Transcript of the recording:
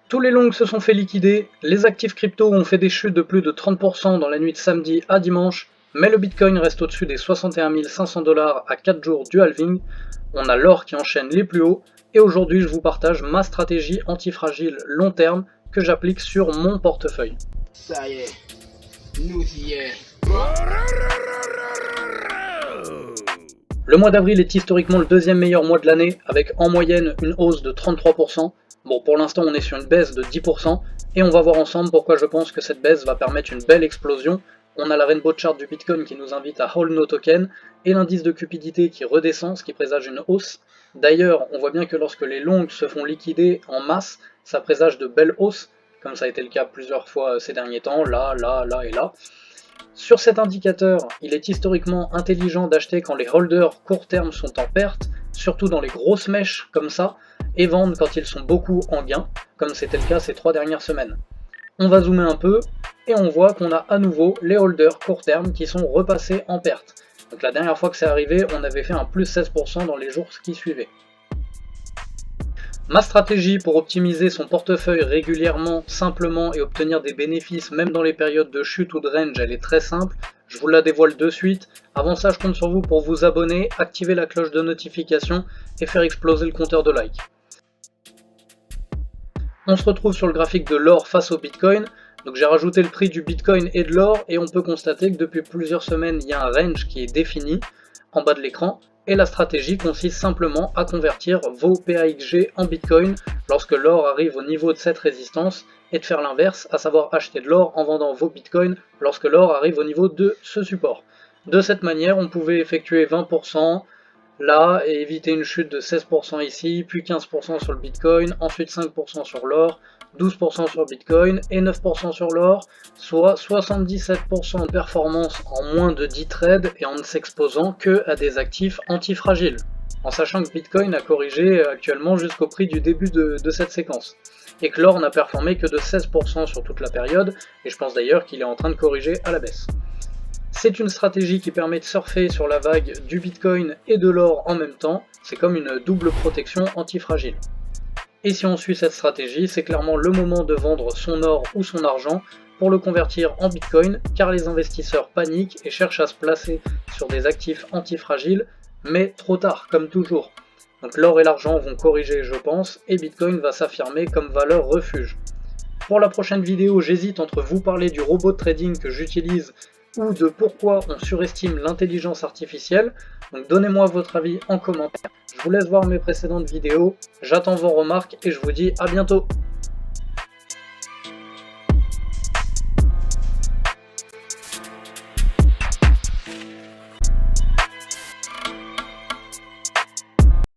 Tous les longs se sont fait liquider, les actifs crypto ont fait des chutes de plus de 30% dans la nuit de samedi à dimanche, mais le Bitcoin reste au-dessus des 61 500 $ à 4 jours du halving. On a l'or qui enchaîne les plus hauts, et aujourd'hui je vous partage ma stratégie antifragile long terme que j'applique sur mon portefeuille. Ça y est, nous y est. Le mois d'avril est historiquement le deuxième meilleur mois de l'année, avec en moyenne une hausse de 33%. Bon, pour l'instant on est sur une baisse de 10%, et on va voir ensemble pourquoi je pense que cette baisse va permettre une belle explosion. On a la rainbow chart du Bitcoin qui nous invite à hold nos tokens, et l'indice de cupidité qui redescend, ce qui présage une hausse. D'ailleurs, on voit bien que lorsque les longs se font liquider en masse, ça présage de belles hausses, comme ça a été le cas plusieurs fois ces derniers temps, là et là. Sur cet indicateur, il est historiquement intelligent d'acheter quand les holders court terme sont en perte, surtout dans les grosses mèches comme ça, et vendre quand ils sont beaucoup en gain, comme c'était le cas ces 3 dernières semaines. On va zoomer un peu, et on voit qu'on a à nouveau les holders court terme qui sont repassés en perte. Donc la dernière fois que c'est arrivé, on avait fait un plus 16% dans les jours qui suivaient. Ma stratégie pour optimiser son portefeuille régulièrement, simplement et obtenir des bénéfices même dans les périodes de chute ou de range, elle est très simple, je vous la dévoile de suite. Avant ça, je compte sur vous pour vous abonner, activer la cloche de notification et faire exploser le compteur de likes. On se retrouve sur le graphique de l'or face au Bitcoin. Donc j'ai rajouté le prix du Bitcoin et de l'or et on peut constater que depuis plusieurs semaines, il y a un range qui est défini en bas de l'écran. Et la stratégie consiste simplement à convertir vos PAXG en Bitcoin lorsque l'or arrive au niveau de cette résistance et de faire l'inverse, à savoir acheter de l'or en vendant vos Bitcoins lorsque l'or arrive au niveau de ce support. De cette manière, on pouvait effectuer 20% là et éviter une chute de 16% ici, puis 15% sur le Bitcoin, ensuite 5% sur l'or, 12% sur Bitcoin et 9% sur l'or, soit 77% de performance en moins de 10 trades et en ne s'exposant que à des actifs antifragiles, en sachant que Bitcoin a corrigé actuellement jusqu'au prix du début de cette séquence, et que l'or n'a performé que de 16% sur toute la période, et je pense d'ailleurs qu'il est en train de corriger à la baisse. C'est une stratégie qui permet de surfer sur la vague du Bitcoin et de l'or en même temps, c'est comme une double protection antifragile. Et si on suit cette stratégie, c'est clairement le moment de vendre son or ou son argent pour le convertir en Bitcoin, car les investisseurs paniquent et cherchent à se placer sur des actifs antifragiles, mais trop tard, comme toujours. Donc l'or et l'argent vont corriger, je pense, et Bitcoin va s'affirmer comme valeur refuge. Pour la prochaine vidéo, j'hésite entre vous parler du robot de trading que j'utilise ou de pourquoi on surestime l'intelligence artificielle, donc donnez-moi votre avis en commentaire. Je vous laisse voir mes précédentes vidéos, j'attends vos remarques et je vous dis à bientôt.